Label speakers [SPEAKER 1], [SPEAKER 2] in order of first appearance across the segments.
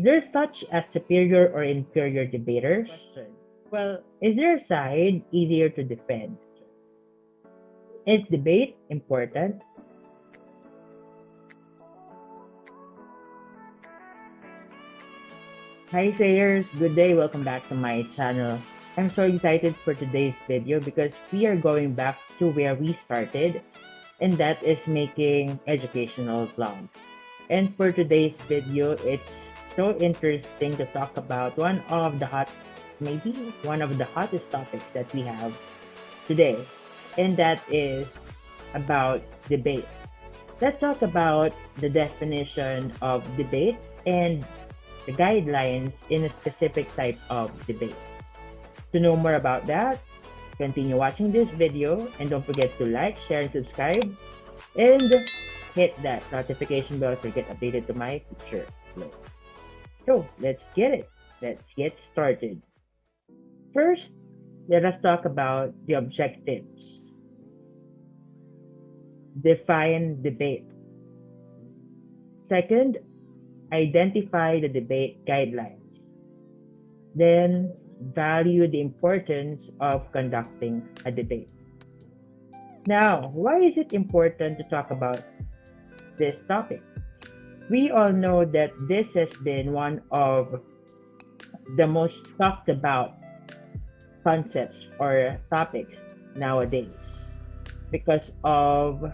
[SPEAKER 1] Is there such as superior or inferior debaters? Well, is there a side easier to defend? Is debate important? Hi sayers, good day, welcome back to my channel. I'm so excited for today's video because we are going back to where we started, and that is making educational vlogs. And for today's video, it's so interesting to talk about maybe one of the hottest topics that we have today, and that is about debate. Let's talk about the definition of debate and the guidelines in a specific type of debate. To know more about that, continue watching this video and don't forget to like, share, and subscribe, and hit that notification bell to get updated to my future uploads. So let's get it. Let's get started. First, let us talk about the objectives. Define debate. Second, identify the debate guidelines. Then, value the importance of conducting a debate. Now, why is it important to talk about this topic? We all know that this has been one of the most talked about concepts or topics nowadays because of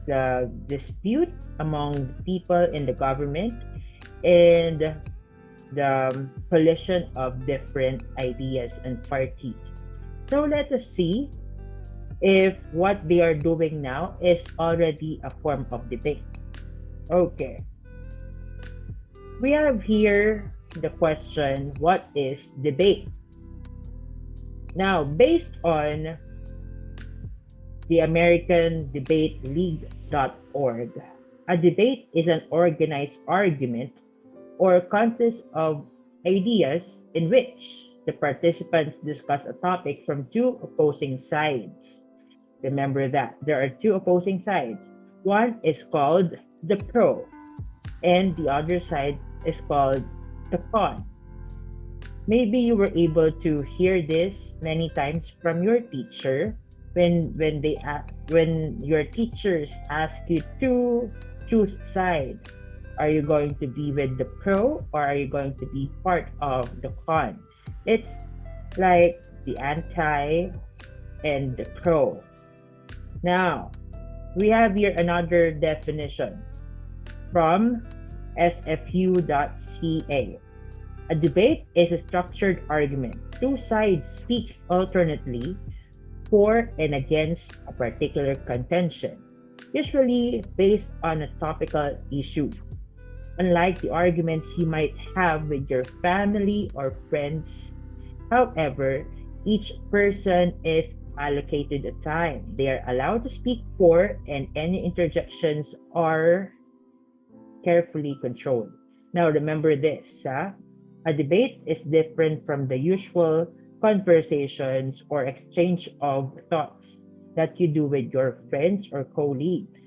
[SPEAKER 1] the dispute among people in the government and the collision of different ideas and parties. So let us see if what they are doing now is already a form of debate. Okay. We have here the question, what is debate? Now, based on the American Debate League.org, a debate is an organized argument or contest of ideas in which the participants discuss a topic from two opposing sides. Remember that there are two opposing sides. One is called the pro, and the other side is called the con. Maybe you were able to hear this many times from your teacher when your teachers ask you to choose a side. Are you going to be with the pro or are you going to be part of the con? It's like the anti and the pro. Now, we have here another definition from sfu.ca. A debate is a structured argument. Two sides speak alternately for and against a particular contention, usually based on a topical issue. Unlike the arguments you might have with your family or friends, however, each person is allocated a time. They are allowed to speak for, and any interjections are carefully controlled. Now remember this, a debate is different from the usual conversations or exchange of thoughts that you do with your friends or colleagues.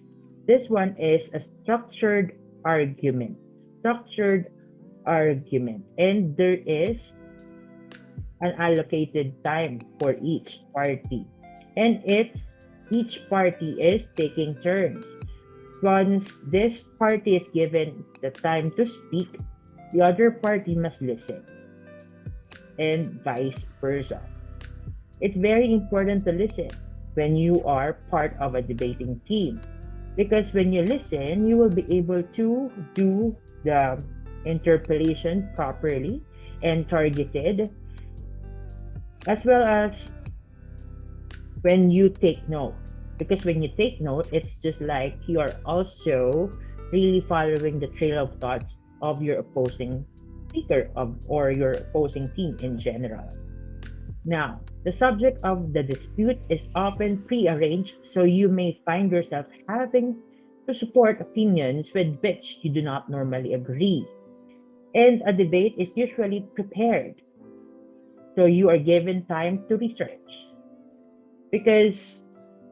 [SPEAKER 1] This one is a structured argument. And there is an allocated time for each party. And each party is taking turns. Once this party is given the time to speak, the other party must listen, and vice versa. It's very important to listen when you are part of a debating team, because when you listen, you will be able to do the interpolation properly and targeted, as well as when you take note. Because when you take note, it's just like you are also really following the trail of thoughts of your opposing speaker or your opposing team in general. Now, the subject of the dispute is often pre-arranged, so you may find yourself having to support opinions with which you do not normally agree. And a debate is usually prepared, so you are given time to research, because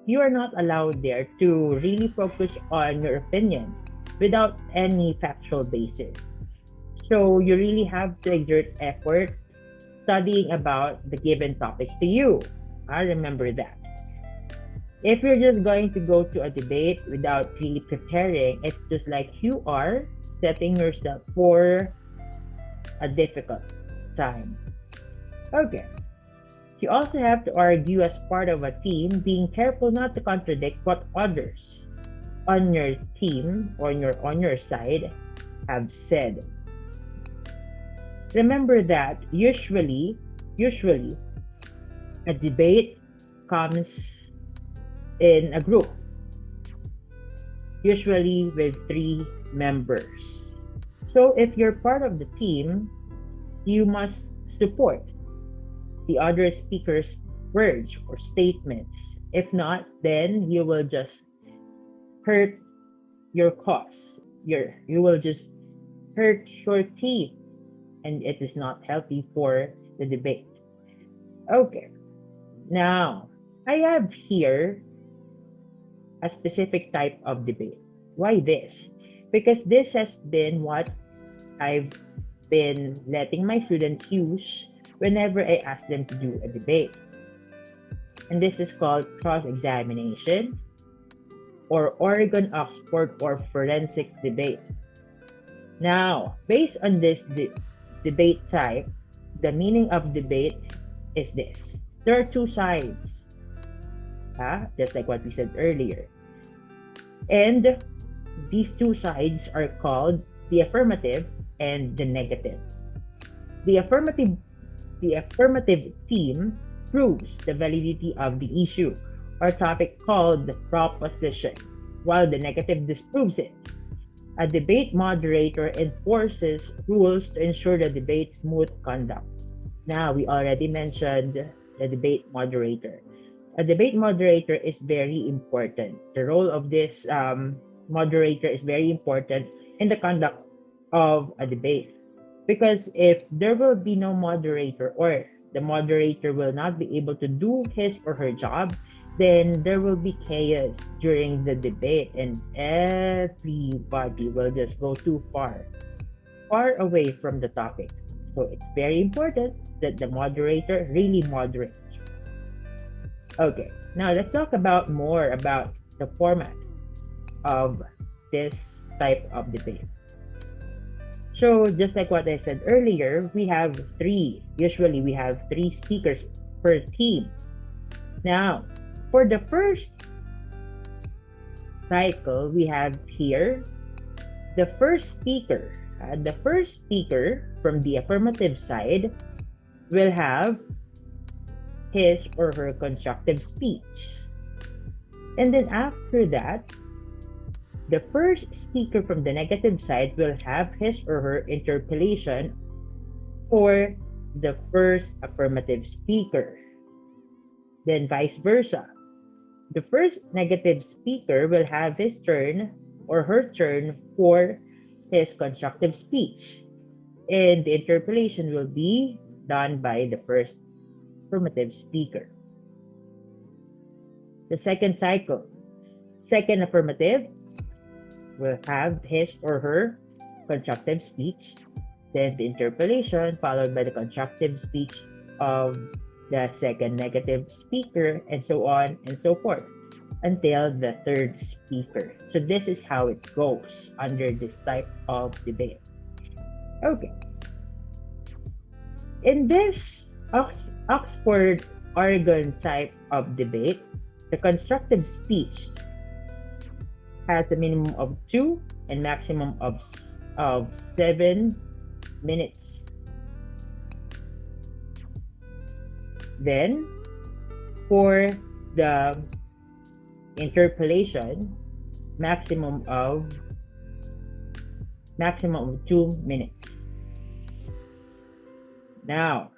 [SPEAKER 1] you are not allowed there to really focus on your opinion without any factual basis. So you really have to exert effort studying about the given topics to you. I remember that. If you're just going to go to a debate without really preparing, it's just like you are setting yourself for a difficult time. Okay. You also have to argue as part of a team, being careful not to contradict what others on your team or on your side have said. Remember that usually a debate comes in a group, usually with 3 members. So if you're part of the team, you must support the other speaker's words or statements. If not, then you will just hurt your cause. You will just hurt your team, and it is not healthy for the debate. Okay, now I have here a specific type of debate. Why this? Because this has been what I've been letting my students use whenever I ask them to do a debate. And this is called cross-examination or Oregon Oxford or forensic debate. Now, based on this debate type, the meaning of debate is this. There are 2 sides, just like what we said earlier. And these 2 sides are called the affirmative and the negative. The affirmative team proves the validity of the issue or topic called the proposition, while the negative disproves it. A debate moderator enforces rules to ensure the debate's smooth conduct. Now, we already mentioned the debate moderator. A debate moderator is very important. The role of this moderator is very important in the conduct of a debate. Because if there will be no moderator or the moderator will not be able to do his or her job, then there will be chaos during the debate and everybody will just go too far away from the topic. So it's very important that the moderator really moderates. Okay, now let's talk more about the format of this type of debate. So just like what I said earlier, usually we have 3 speakers per team. Now, for the first cycle, we have here the first speaker. The first speaker from the affirmative side will have his or her constructive speech. And then after that, the first speaker from the negative side will have his or her interpellation for the first affirmative speaker. Then vice versa. The first negative speaker will have his turn or her turn for his constructive speech. And the interpellation will be done by the first affirmative speaker. The second cycle. Second affirmative will have his or her constructive speech, then the interpellation followed by the constructive speech of the second negative speaker, and so on and so forth until the third speaker. So this is how it goes under this type of debate. Okay. In this Oxford Oregon type of debate, the constructive speech has a minimum of 2 and maximum of 7 minutes. Then, for the interpellation, maximum of 2 minutes. Now,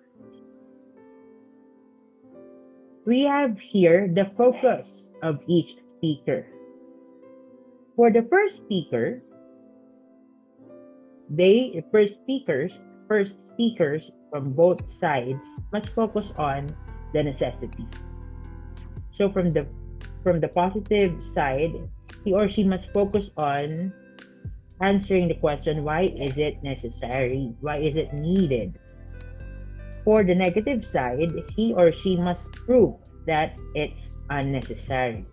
[SPEAKER 1] we have here the focus of each speaker. For the first speaker, first speakers from both sides must focus on the necessity. So from the positive side, he or she must focus on answering the question, why is it necessary? Why is it needed? For the negative side, he or she must prove that it's unnecessary.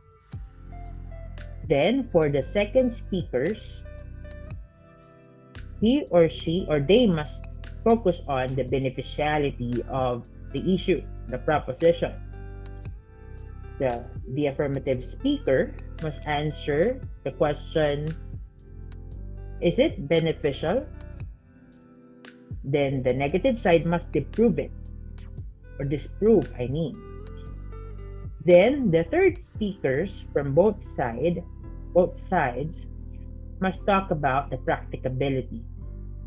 [SPEAKER 1] Then, for the second speakers, he or she or they must focus on the beneficiality of the issue, the proposition. The affirmative speaker must answer the question, is it beneficial? Then the negative side must disprove it, or disprove, I mean. Then the third speakers from both sides must talk about the practicability,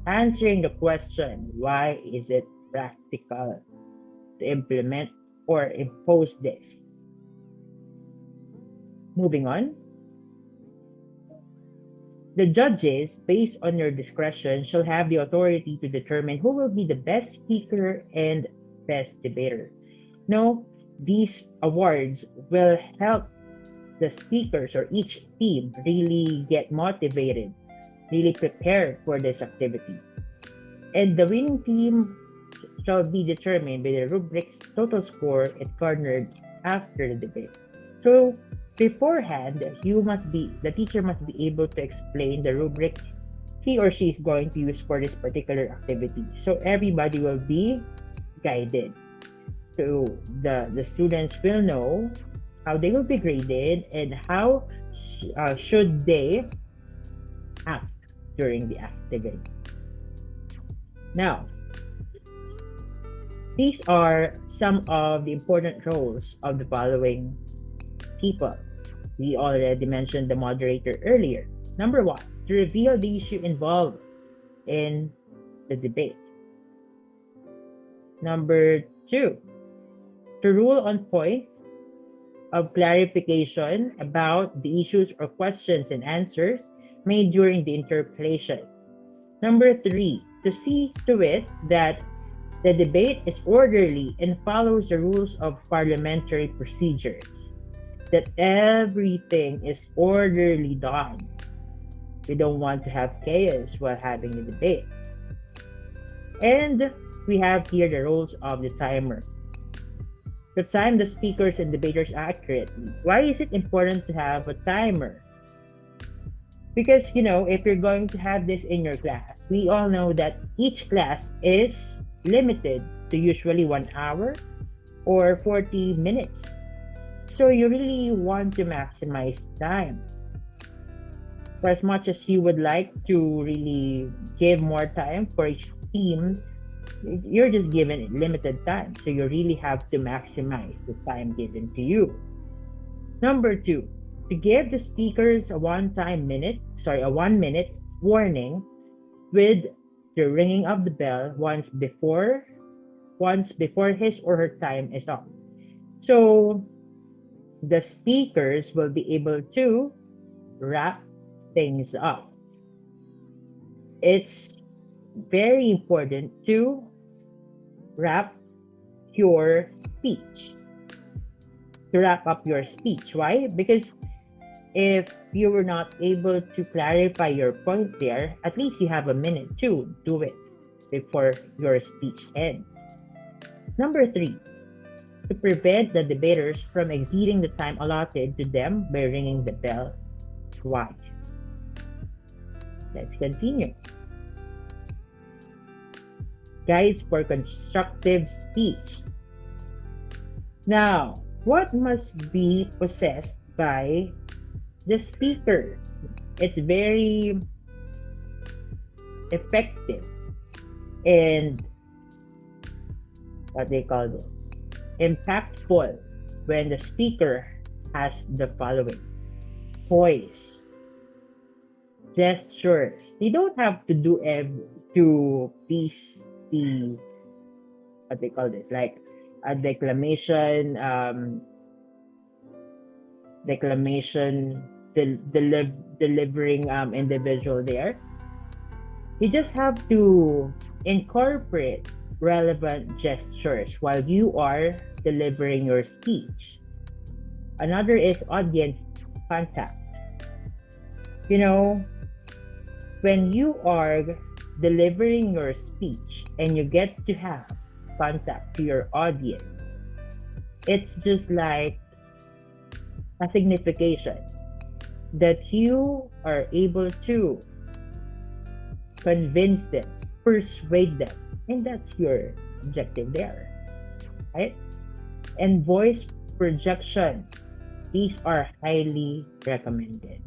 [SPEAKER 1] answering the question, why is it practical to implement or impose this? Moving on. The judges, based on your discretion, shall have the authority to determine who will be the best speaker and best debater. Now, these awards will help the speakers or each team really get motivated, really prepare for this activity. And the winning team shall be determined by the rubric's total score it garnered after the debate. So, beforehand, the teacher must be able to explain the rubric he or she is going to use for this particular activity. So everybody will be guided. So the students will know how they will be graded and how should they act during the activity. Now, these are some of the important roles of the following people. We already mentioned the moderator earlier. Number 1, to reveal the issue involved in the debate. Number 2, to rule on points of clarification about the issues or questions and answers made during the interpellation. Number 3, to see to it that the debate is orderly and follows the rules of parliamentary procedures, that everything is orderly done. We don't want to have chaos while having the debate. And we have here the roles of the timer. To time the speakers and debaters accurately. Why is it important to have a timer? Because, if you're going to have this in your class, we all know that each class is limited to usually 1 hour or 40 minutes. So you really want to maximize time. For as much as you would like to really give more time for each team, you're just given limited time. So you really have to maximize the time given to you. Number 2, to give the speakers a 1 minute warning with the ringing of the bell once before his or her time is up. So the speakers will be able to wrap things up. It's very important to wrap your speech. To wrap up your speech. Why? Because if you were not able to clarify your point there, at least you have a minute to do it before your speech ends. Number 3, to prevent the debaters from exceeding the time allotted to them by ringing the bell. Why? Let's continue. Guides for constructive speech. Now, what must be possessed by the speaker? It's very effective and impactful when the speaker has the following: poise, gestures. They don't have to do to please the like a declamation delivering individual there. You just have to incorporate relevant gestures while you are delivering your speech. Another is audience contact. when you are delivering your speech and you get to have contact to your audience, it's just like a signification that you are able to convince them, persuade them, and that's your objective there, right? And voice projection, these are highly recommended.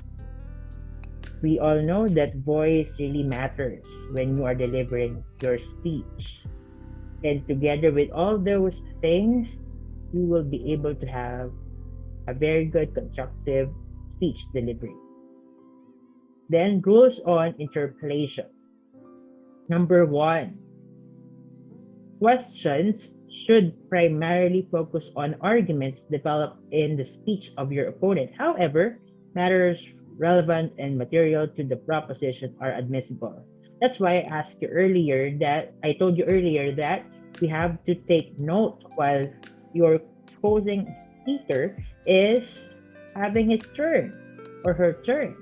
[SPEAKER 1] We all know that voice really matters when you are delivering your speech. And together with all those things, you will be able to have a very good constructive speech delivery. Then rules on interpolation. Number 1, questions should primarily focus on arguments developed in the speech of your opponent. However, matters relevant and material to the proposition are admissible. That's why I told you earlier that we have to take note while your opposing speaker is having his turn or her turn,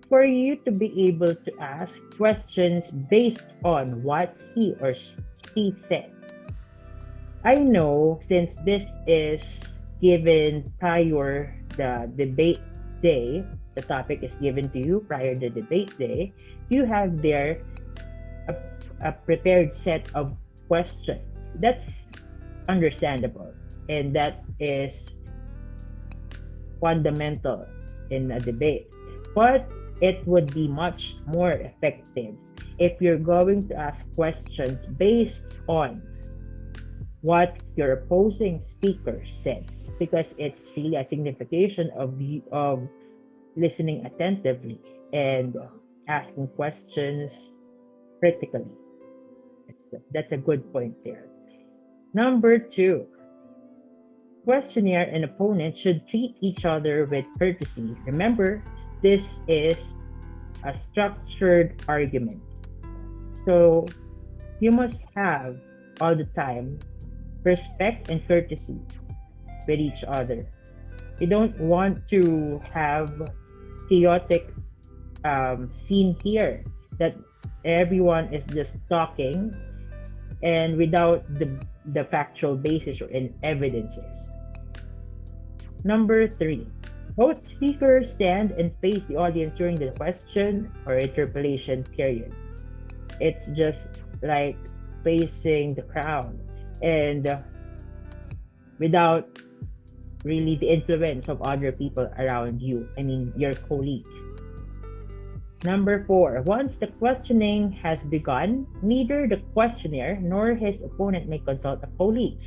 [SPEAKER 1] for you to be able to ask questions based on what he or she said. I know since this is given prior the debate day, the topic is given to you prior to the debate day, you have there a prepared set of questions. That's understandable, and that is fundamental in a debate. But it would be much more effective if you're going to ask questions based on what your opposing speaker said, because it's really a signification of listening attentively and asking questions critically. That's a good point there. Number 2, questionnaire and opponent should treat each other with courtesy. Remember, this is a structured argument. So you must have all the time respect and courtesy with each other. You don't want to have chaotic scene here that everyone is just talking and without the factual basis or evidences. Number 3, both speakers stand and face the audience during the question or interpolation period. It's just like facing the crowd and without really the influence of other people around you, your colleagues. Number 4, once the questioning has begun, neither the questionnaire nor his opponent may consult a colleague.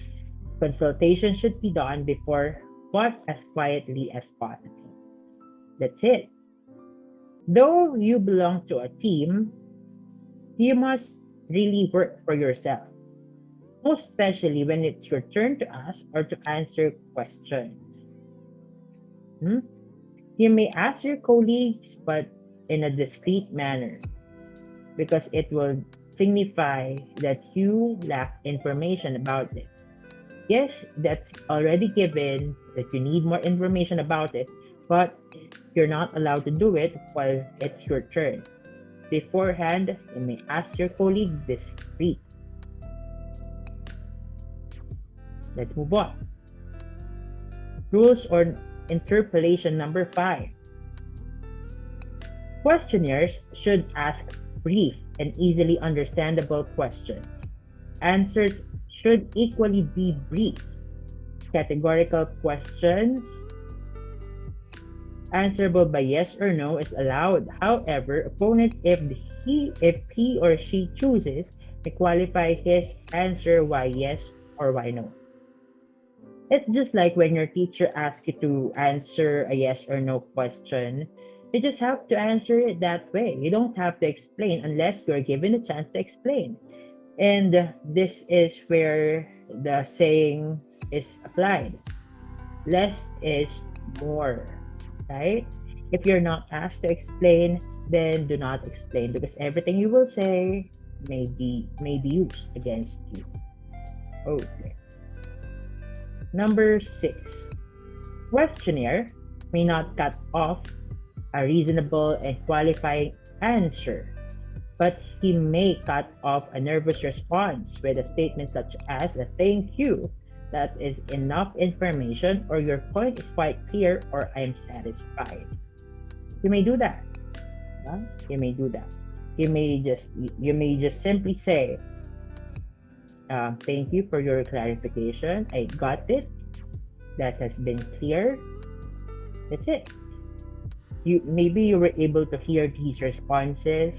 [SPEAKER 1] Consultation should be done before, but as quietly as possible. That's it. Though you belong to a team, you must really work for yourself, most especially when it's your turn to ask or to answer questions. You may ask your colleagues, but in a discreet manner, because it will signify that you lack information about it. Yes, that's already given that you need more information about it, but you're not allowed to do it while it's your turn. Beforehand, you may ask your colleague discreet. Let's move on. Rules on interpolation number 5. Questionnaires should ask brief and easily understandable questions. Answers should equally be brief. Categorical questions answerable by yes or no is allowed. However, opponent, if he or she chooses, may qualify his answer why yes or why no. It's just like when your teacher asks you to answer a yes or no question. You just have to answer it that way. You don't have to explain unless you're given a chance to explain. And this is where the saying is applied. Less is more, right? If you're not asked to explain, then do not explain, because everything you will say may be used against you. Okay. Number 6. Questionnaire may not cut off a reasonable and qualified answer, but he may cut off a nervous response with a statement such as a thank you, that is enough information, or your point is quite clear, or I'm satisfied. You may do that. Yeah? You may do that. You may just simply say, thank you for your clarification. I got it. That has been clear. That's it. Maybe you were able to hear these responses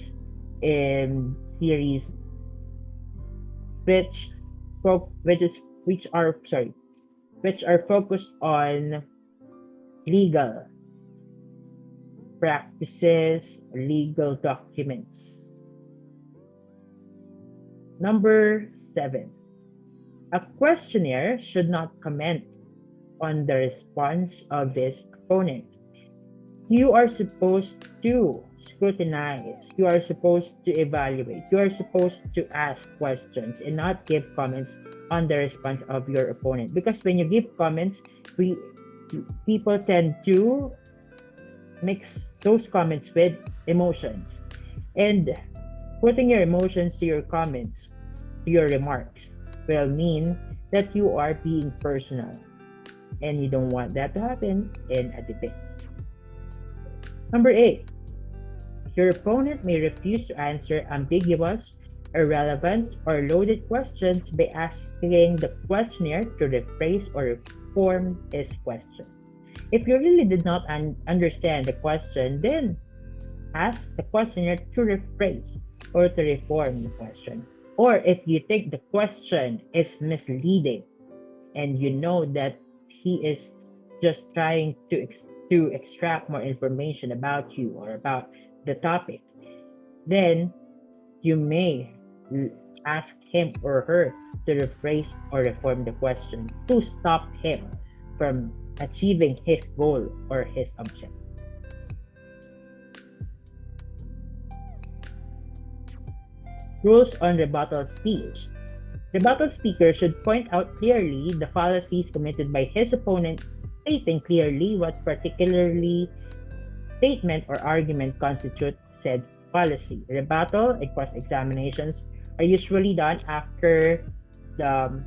[SPEAKER 1] in series which are focused on legal practices, legal documents. Number 7. A questionnaire should not comment on the response of his opponent. You are supposed to scrutinize, you are supposed to evaluate, you are supposed to ask questions and not give comments on the response of your opponent. Because when you give comments, people tend to mix those comments with emotions. And putting your emotions to your comments, to your remarks, will mean that you are being personal. And you don't want that to happen in a debate. Number 8. Your opponent may refuse to answer ambiguous, irrelevant, or loaded questions by asking the questionnaire to rephrase or reform his question. If you really did not understand the question, then ask the questionnaire to rephrase or to reform the question. Or if you think the question is misleading and you know that he is just trying to extract more information about you or about the topic, then you may ask him or her to rephrase or reform the question to stop him from achieving his goal or his objective. Rules on rebuttal speech. Rebuttal speaker should point out clearly the fallacies committed by his opponent, stating clearly what particularly statement or argument constitute said fallacy. Rebuttal and cross-examinations are usually done after the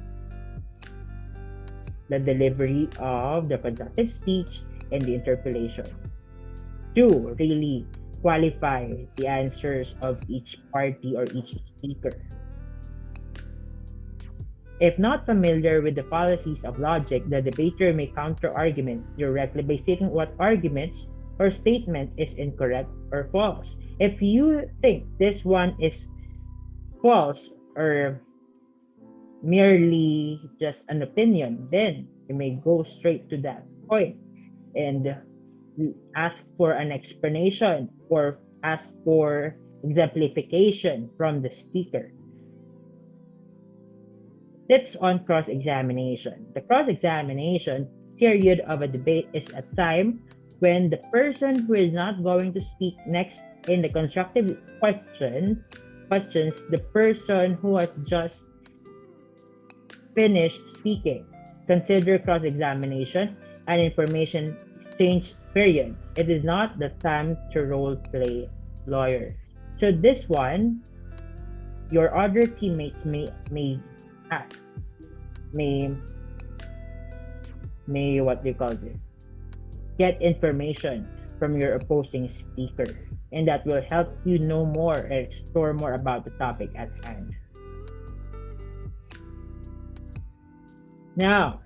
[SPEAKER 1] delivery of the constructive speech and the interpellation to really qualify the answers of each party or each speaker. If not familiar with the fallacies of logic, the debater may counter arguments directly by stating what arguments or statement is incorrect or false. If you think this one is false or merely just an opinion, then you may go straight to that point and ask for an explanation or ask for exemplification from the speaker. Tips on cross-examination. The cross-examination period of a debate is a time when the person who is not going to speak next in the constructive questions the person who has just finished speaking. Consider cross-examination an information exchange period. It is not the time to role play lawyer. So this one, your other teammates may ask, may what they call it, get information from your opposing speaker, and that will help you know more and explore more about the topic at hand. Now,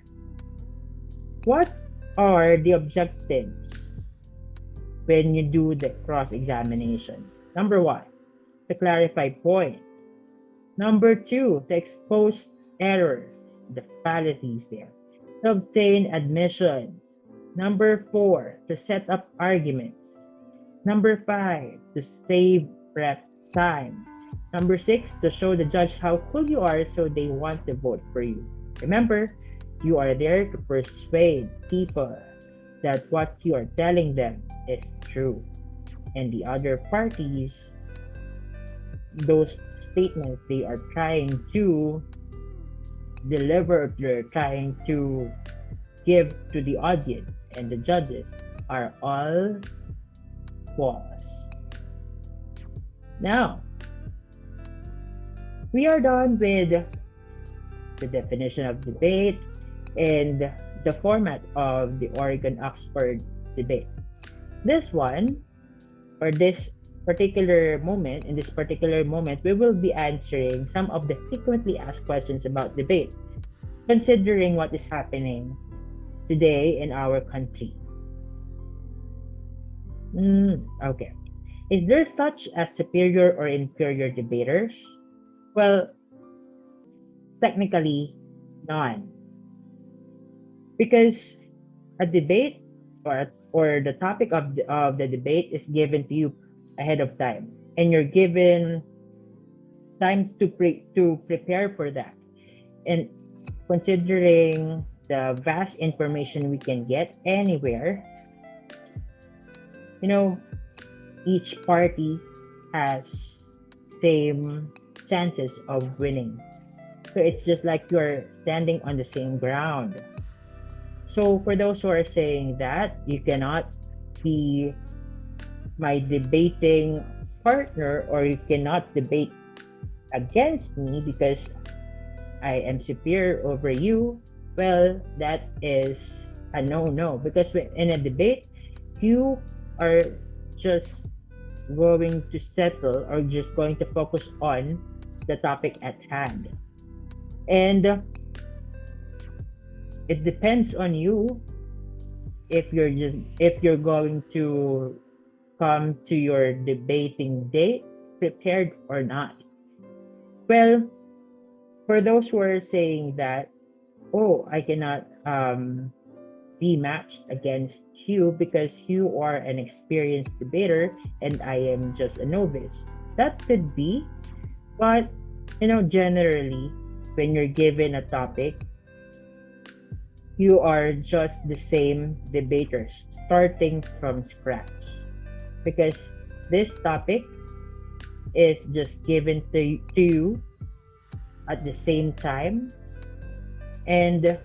[SPEAKER 1] what are the objectives when you do the cross-examination? Number 1, to clarify points. Number 2, to expose errors, the fallacies there. To obtain admission. Number 4, to set up arguments. Number 5, to save prep time. Number 6, to show the judge how cool you are so they want to vote for you. Remember, you are there to persuade people that what you are telling them is true. And the other parties, those statements they are trying to deliver, they're trying to give to the audience and the judges are all false. Now, we are done with the definition of debate and the format of the Oregon Oxford debate. This one, or this particular moment, in this particular moment, we will be answering some of the frequently asked questions about debate, considering what is happening today in our country. Okay. Is there such as superior or inferior debaters? Well, technically, none. Because a debate or the topic of the debate is given to you ahead of time, and you're given time to prepare for that. And considering the vast information we can get anywhere, you know, each party has same chances of winning. So it's just like you're standing on the same ground. So for those who are saying that you cannot be my debating partner, or you cannot debate against me because I am superior over you, well, that is a no-no. Because in a debate, you are just going to settle or just going to focus on the topic at hand. And it depends on you if you're going to come to your debating date prepared or not. Well, for those who are saying that, oh, I cannot be matched against you because you are an experienced debater and I am just a novice. That could be, but generally, when you're given a topic, you are just the same debaters starting from scratch, because this topic is just given to you at the same time, and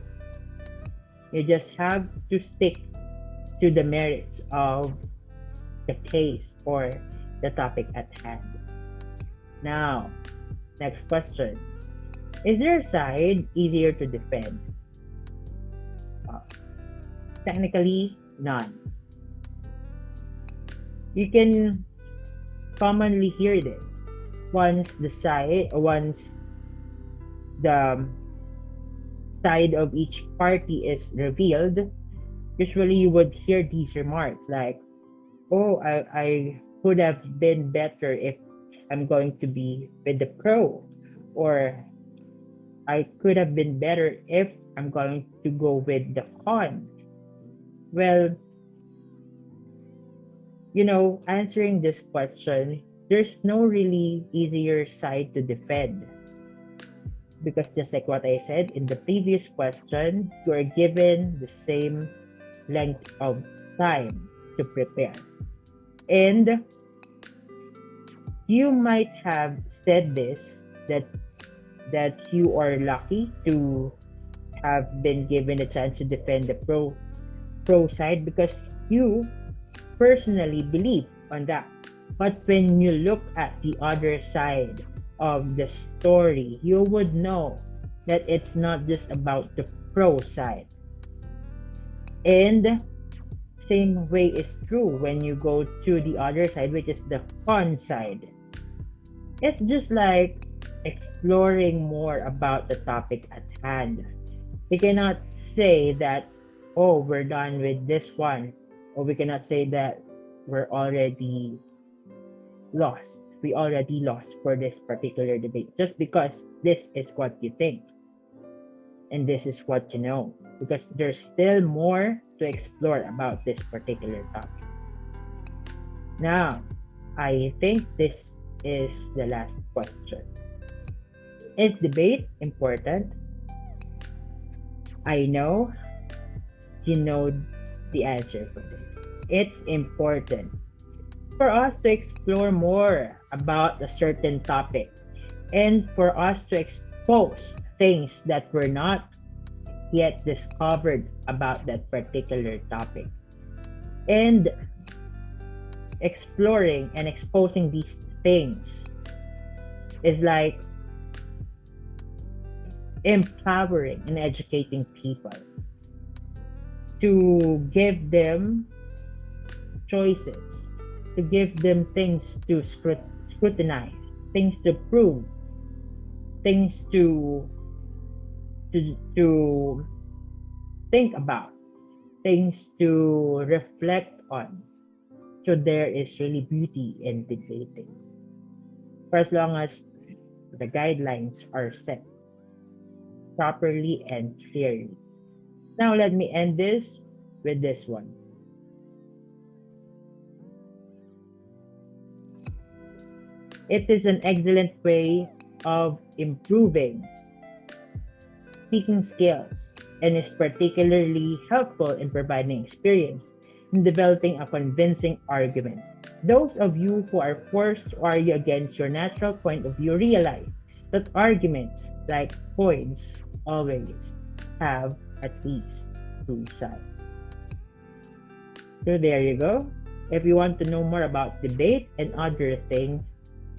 [SPEAKER 1] you just have to stick to the merits of the case or the topic at hand. Now, next question. Is their side easier to defend? Technically, none. You can commonly hear this once the side of each party is revealed. Usually you would hear these remarks like, oh, I could have been better if I'm going to be with the pro, or I could have been better if I'm going to go with the con. Well, answering this question, there's no really easier side to defend. Because just like what I said in the previous question, you are given the same length of time to prepare. And you might have said this, that you are lucky to have been given a chance to defend the pro side because you personally believe on that. But when you look at the other side of the story, you would know that it's not just about the pro side. And same way is true when you go to the other side, which is the con side. It's just like exploring more about the topic at hand. We cannot say that, oh, we're done with this one, or we cannot say that we're already lost. We already lost for this particular debate just because this is what you think and this is what you know, because there's still more to explore about this particular topic. Now, I think this is the last question. Is debate important? I know you know the answer for this. It's important for us to explore more about a certain topic and for us to expose things that were not yet discovered about that particular topic. And exploring and exposing these things is like empowering and educating people, to give them choices, to give them things to scrutinize, things to prove, things to think about, things to reflect on. So there is really beauty in debating, for as long as the guidelines are set properly and clearly. Now let me end this with this one. It is an excellent way of improving speaking skills and is particularly helpful in providing experience in developing a convincing argument. Those of you who are forced to argue against your natural point of view realize that arguments, like coins, always have at least two sides. So there you go. If you want to know more about debate and other things,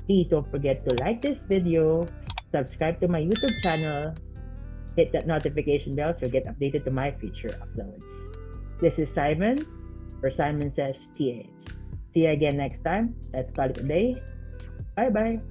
[SPEAKER 1] please don't forget to like this video, subscribe to my YouTube channel, hit that notification bell to get updated to my future uploads. This is Simon, or Simon Says TH. See you again next time. Let's call it a day. Bye bye.